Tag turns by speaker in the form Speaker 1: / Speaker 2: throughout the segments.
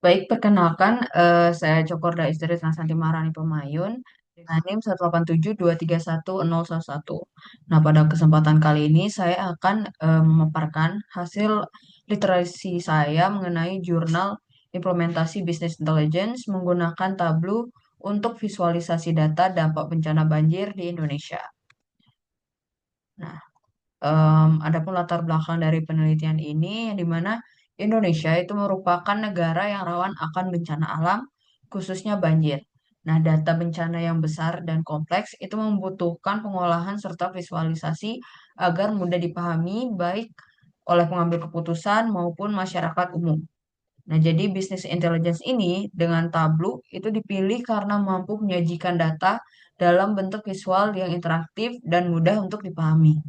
Speaker 1: Baik, perkenalkan, saya Cokorda Istri Nasanti Maharani Pemayun dengan NIM 187231011. Nah, pada kesempatan kali ini saya akan memaparkan hasil literasi saya mengenai jurnal implementasi Business Intelligence menggunakan Tableau untuk visualisasi data dampak bencana banjir di Indonesia. Nah, adapun latar belakang dari penelitian ini, yang dimana Indonesia itu merupakan negara yang rawan akan bencana alam, khususnya banjir. Nah, data bencana yang besar dan kompleks itu membutuhkan pengolahan serta visualisasi agar mudah dipahami baik oleh pengambil keputusan maupun masyarakat umum. Nah, jadi bisnis intelligence ini dengan Tableau itu dipilih karena mampu menyajikan data dalam bentuk visual yang interaktif dan mudah untuk dipahami.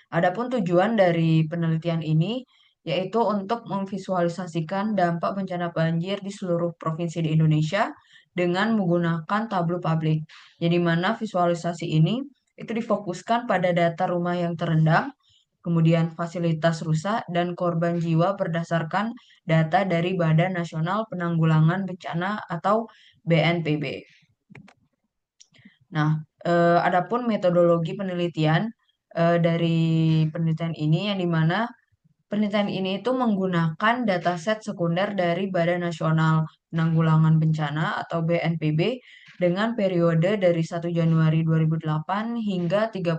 Speaker 1: Adapun tujuan dari penelitian ini yaitu untuk memvisualisasikan dampak bencana banjir di seluruh provinsi di Indonesia dengan menggunakan tabel publik. Jadi mana visualisasi ini itu difokuskan pada data rumah yang terendam, kemudian fasilitas rusak dan korban jiwa berdasarkan data dari Badan Nasional Penanggulangan Bencana atau BNPB. Nah, adapun metodologi penelitian dari penelitian ini yang dimana penelitian ini itu menggunakan dataset sekunder dari Badan Nasional Penanggulangan Bencana atau BNPB dengan periode dari 1 Januari 2008 hingga 31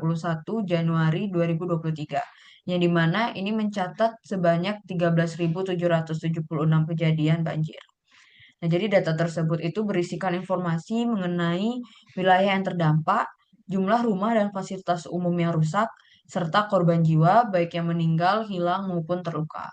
Speaker 1: Januari 2023. Yang dimana ini mencatat sebanyak 13.776 kejadian banjir. Nah, jadi data tersebut itu berisikan informasi mengenai wilayah yang terdampak, jumlah rumah dan fasilitas umum yang rusak, serta korban jiwa, baik yang meninggal, hilang, maupun terluka.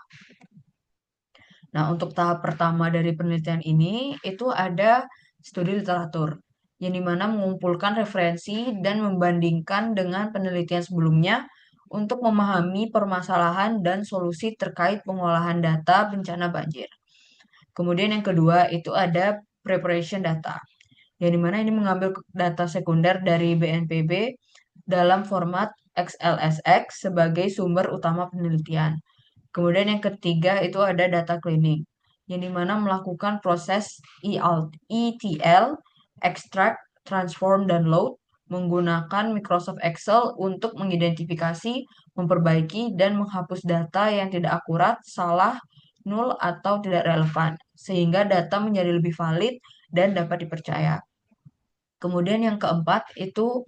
Speaker 1: Nah, untuk tahap pertama dari penelitian ini, itu ada studi literatur, yang dimana mengumpulkan referensi dan membandingkan dengan penelitian sebelumnya untuk memahami permasalahan dan solusi terkait pengolahan data bencana banjir. Kemudian yang kedua itu ada preparation data, yang dimana ini mengambil data sekunder dari BNPB dalam format XLSX sebagai sumber utama penelitian. Kemudian yang ketiga itu ada data cleaning, yang dimana melakukan proses ETL, extract, transform, dan load menggunakan Microsoft Excel untuk mengidentifikasi, memperbaiki, dan menghapus data yang tidak akurat, salah, nul, atau tidak relevan, sehingga data menjadi lebih valid dan dapat dipercaya. Kemudian yang keempat itu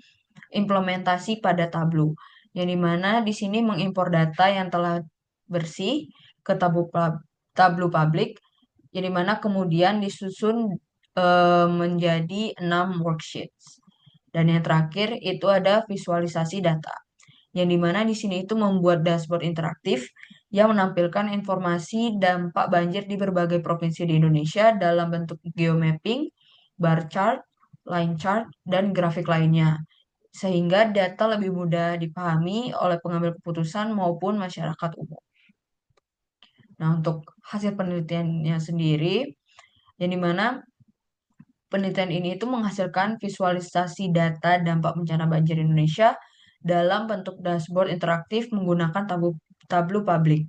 Speaker 1: implementasi pada Tableau, yang dimana di sini mengimpor data yang telah bersih ke Tableau publik, yang dimana kemudian disusun menjadi 6 worksheets. Dan yang terakhir itu ada visualisasi data, yang dimana di sini itu membuat dashboard interaktif yang menampilkan informasi dampak banjir di berbagai provinsi di Indonesia dalam bentuk geomapping, bar chart, line chart, dan grafik lainnya, sehingga data lebih mudah dipahami oleh pengambil keputusan maupun masyarakat umum. Nah, untuk hasil penelitiannya sendiri, yang dimana penelitian ini itu menghasilkan visualisasi data dampak bencana banjir Indonesia dalam bentuk dashboard interaktif menggunakan tablu publik.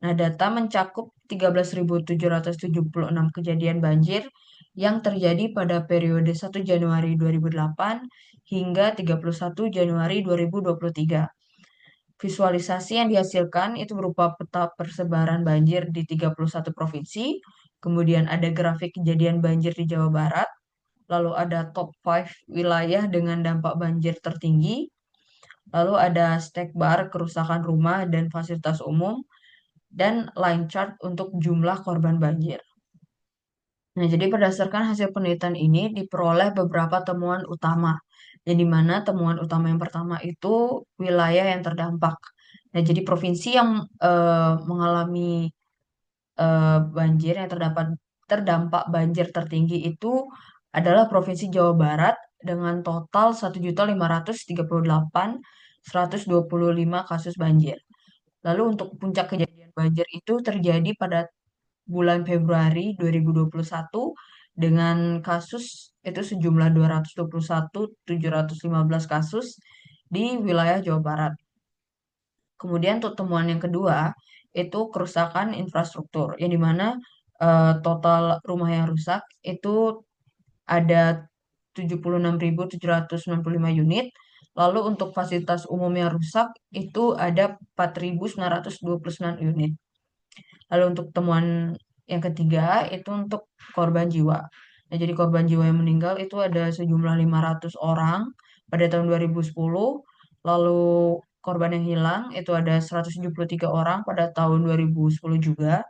Speaker 1: Nah, data mencakup 13.776 kejadian banjir yang terjadi pada periode 1 Januari 2008 hingga 31 Januari 2023. Visualisasi yang dihasilkan itu berupa peta persebaran banjir di 31 provinsi, kemudian ada grafik kejadian banjir di Jawa Barat, lalu ada top 5 wilayah dengan dampak banjir tertinggi, lalu ada stack bar kerusakan rumah dan fasilitas umum, dan line chart untuk jumlah korban banjir. Nah, jadi berdasarkan hasil penelitian ini diperoleh beberapa temuan utama, yang dimana temuan utama yang pertama itu wilayah yang terdampak. Nah, jadi provinsi yang mengalami banjir yang terdampak banjir tertinggi itu adalah Provinsi Jawa Barat dengan total 1.538.125 kasus banjir. Lalu untuk puncak kejadian banjir itu terjadi pada bulan Februari 2021 dengan kasus itu sejumlah 221.715 kasus di wilayah Jawa Barat. Kemudian untuk temuan yang kedua itu kerusakan infrastruktur, yang dimana total rumah yang rusak itu ada 76.765 unit. Lalu untuk fasilitas umum yang rusak itu ada 4.929 unit. Lalu untuk temuan yang ketiga itu untuk korban jiwa. Nah, jadi korban jiwa yang meninggal itu ada sejumlah 500 orang pada tahun 2010. Lalu korban yang hilang itu ada 173 orang pada tahun 2010 juga.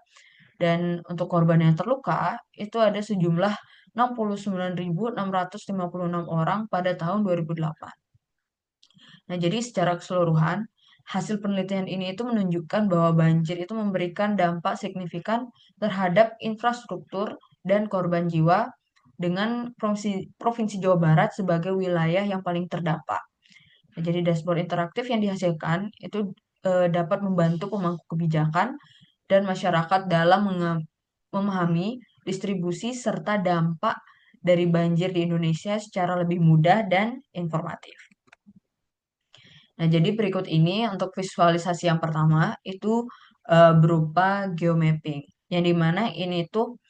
Speaker 1: Dan untuk korban yang terluka itu ada sejumlah 69.656 orang pada tahun 2008. Nah, jadi secara keseluruhan, hasil penelitian ini itu menunjukkan bahwa banjir itu memberikan dampak signifikan terhadap infrastruktur dan korban jiwa dengan Provinsi Jawa Barat sebagai wilayah yang paling terdampak. Nah, jadi dashboard interaktif yang dihasilkan itu dapat membantu pemangku kebijakan dan masyarakat dalam memahami distribusi serta dampak dari banjir di Indonesia secara lebih mudah dan informatif. Nah, jadi berikut ini untuk visualisasi yang pertama itu berupa geomapping, yang dimana ini tuh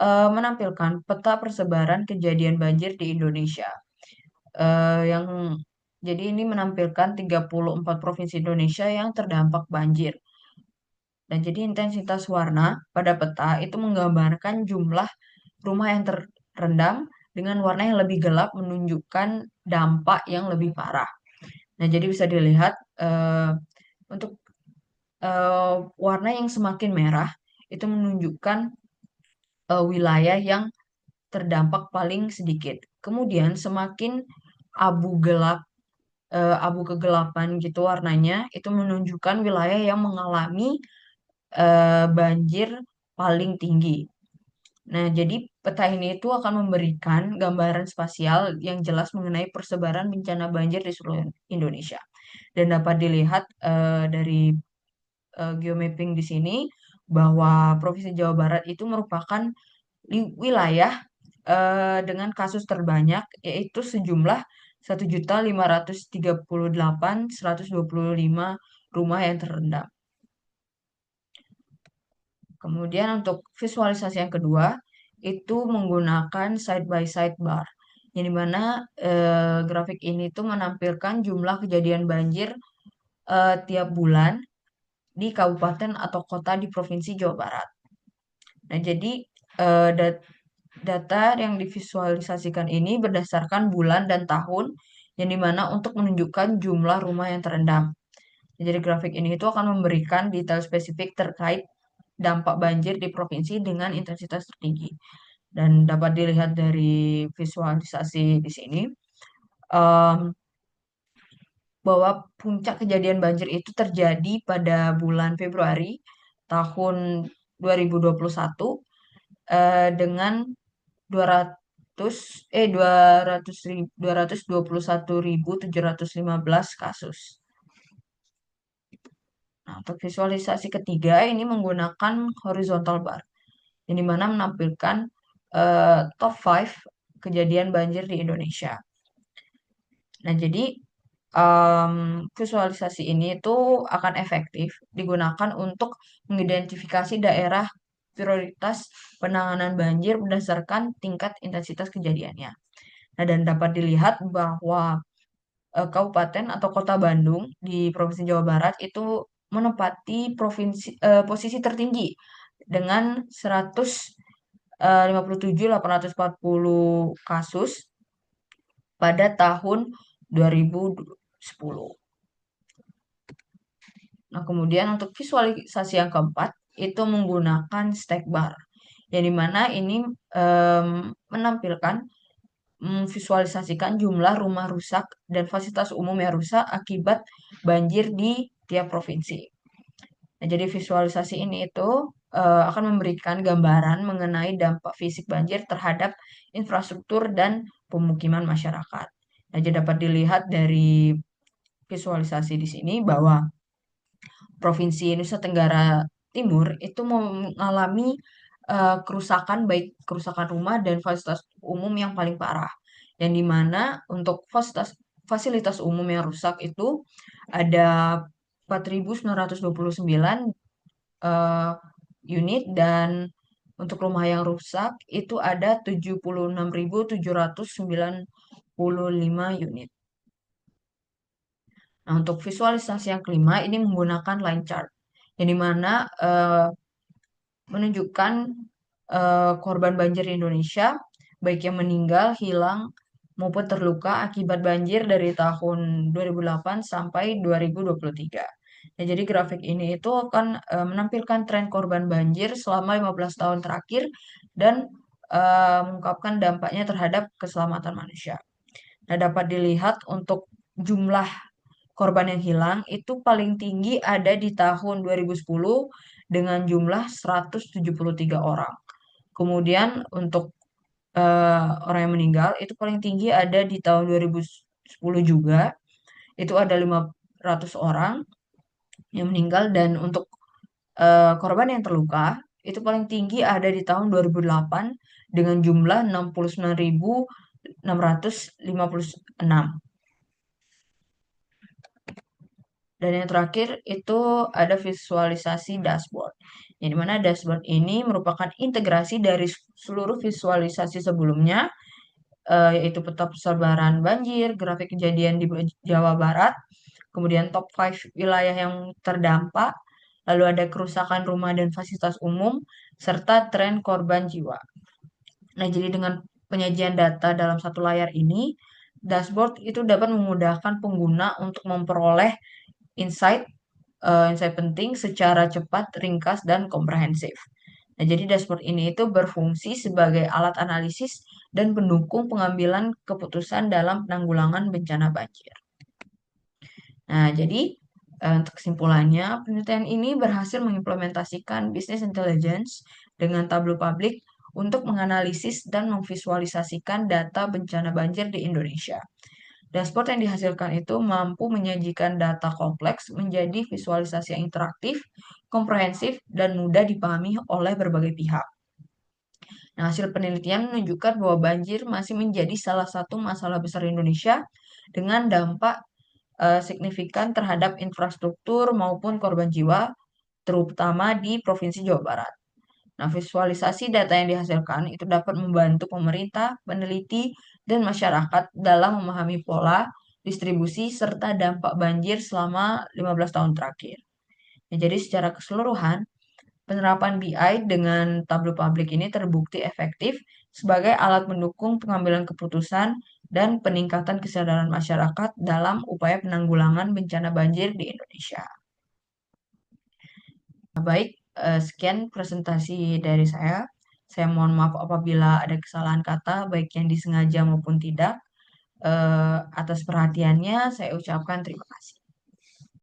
Speaker 1: menampilkan peta persebaran kejadian banjir di Indonesia. Yang jadi ini menampilkan 34 provinsi Indonesia yang terdampak banjir. Dan jadi intensitas warna pada peta itu menggambarkan jumlah rumah yang terendam dengan warna yang lebih gelap menunjukkan dampak yang lebih parah. Nah, jadi bisa dilihat untuk warna yang semakin merah itu menunjukkan wilayah yang terdampak paling sedikit. Kemudian semakin abu gelap, abu kegelapan gitu warnanya itu menunjukkan wilayah yang mengalami banjir paling tinggi. Nah, jadi peta ini itu akan memberikan gambaran spasial yang jelas mengenai persebaran bencana banjir di seluruh Indonesia. Dan dapat dilihat dari geomapping di sini bahwa Provinsi Jawa Barat itu merupakan wilayah dengan kasus terbanyak yaitu sejumlah 1.538.125 rumah yang terendam. Kemudian untuk visualisasi yang kedua itu menggunakan side by side bar. Yang dimana grafik ini tuh menampilkan jumlah kejadian banjir tiap bulan di kabupaten atau kota di Provinsi Jawa Barat. Nah, jadi eh, data yang divisualisasikan ini berdasarkan bulan dan tahun yang dimana untuk menunjukkan jumlah rumah yang terendam. Jadi grafik ini itu akan memberikan detail spesifik terkait dampak banjir di provinsi dengan intensitas tertinggi. Dan dapat dilihat dari visualisasi di sini em, bahwa puncak kejadian banjir itu terjadi pada bulan Februari tahun 2021 dengan 200 221.715 kasus. Nah, untuk visualisasi ketiga ini menggunakan horizontal bar, yang dimana menampilkan top 5 kejadian banjir di Indonesia. Nah, jadi visualisasi ini itu akan efektif digunakan untuk mengidentifikasi daerah prioritas penanganan banjir berdasarkan tingkat intensitas kejadiannya. Nah, dan dapat dilihat bahwa Kabupaten atau Kota Bandung di Provinsi Jawa Barat itu menempati posisi tertinggi dengan 157.840 kasus pada tahun 2010. Nah, kemudian untuk visualisasi yang keempat itu menggunakan stack bar, yang dimana ini menampilkan memvisualisasikan jumlah rumah rusak dan fasilitas umum yang rusak akibat banjir di tiap provinsi. Nah, jadi visualisasi ini itu akan memberikan gambaran mengenai dampak fisik banjir terhadap infrastruktur dan pemukiman masyarakat. Nah, jadi dapat dilihat dari visualisasi di sini bahwa Provinsi Nusa Tenggara Timur itu mengalami kerusakan baik kerusakan rumah dan fasilitas umum yang paling parah. Yang dimana untuk fasilitas umum yang rusak itu ada 4.929 unit dan Untuk rumah yang rusak itu ada 76.795 unit. Nah, untuk visualisasi yang kelima ini menggunakan line chart, yang dimana menunjukkan korban banjir di Indonesia, baik yang meninggal, hilang, maupun terluka akibat banjir dari tahun 2008 sampai 2023. Nah, jadi grafik ini itu akan menampilkan tren korban banjir selama 15 tahun terakhir dan mengungkapkan dampaknya terhadap keselamatan manusia. Nah, dapat dilihat untuk jumlah korban yang hilang itu paling tinggi ada di tahun 2010 dengan jumlah 173 orang. Kemudian untuk orang yang meninggal itu paling tinggi ada di tahun 2010 juga. Itu ada 500 orang yang meninggal dan untuk korban yang terluka itu paling tinggi ada di tahun 2008 dengan jumlah 69.656. Dan yang terakhir itu ada visualisasi dashboard. Yang dimana dashboard ini merupakan integrasi dari seluruh visualisasi sebelumnya, yaitu peta persebaran banjir, grafik kejadian di Jawa Barat, kemudian top 5 wilayah yang terdampak, lalu ada kerusakan rumah dan fasilitas umum, serta tren korban jiwa. Nah, jadi dengan penyajian data dalam satu layar ini, dashboard itu dapat memudahkan pengguna untuk memperoleh insight insight penting secara cepat, ringkas, dan komprehensif. Nah, jadi dashboard ini itu berfungsi sebagai alat analisis dan pendukung pengambilan keputusan dalam penanggulangan bencana banjir. Nah, jadi untuk kesimpulannya, penelitian ini berhasil mengimplementasikan business intelligence dengan tabel publik untuk menganalisis dan memvisualisasikan data bencana banjir di Indonesia. Dashboard yang dihasilkan itu mampu menyajikan data kompleks menjadi visualisasi yang interaktif, komprehensif, dan mudah dipahami oleh berbagai pihak. Nah, hasil penelitian menunjukkan bahwa banjir masih menjadi salah satu masalah besar Indonesia dengan dampak signifikan terhadap infrastruktur maupun korban jiwa, terutama di Provinsi Jawa Barat. Nah, visualisasi data yang dihasilkan itu dapat membantu pemerintah, peneliti, dan masyarakat dalam memahami pola, distribusi, serta dampak banjir selama 15 tahun terakhir. Nah, jadi secara keseluruhan, penerapan BI dengan tabel publik ini terbukti efektif sebagai alat mendukung pengambilan keputusan dan peningkatan kesadaran masyarakat dalam upaya penanggulangan bencana banjir di Indonesia. Nah, baik, sekian presentasi dari saya. Saya mohon maaf apabila ada kesalahan kata, baik yang disengaja maupun tidak. Atas perhatiannya, saya ucapkan terima kasih.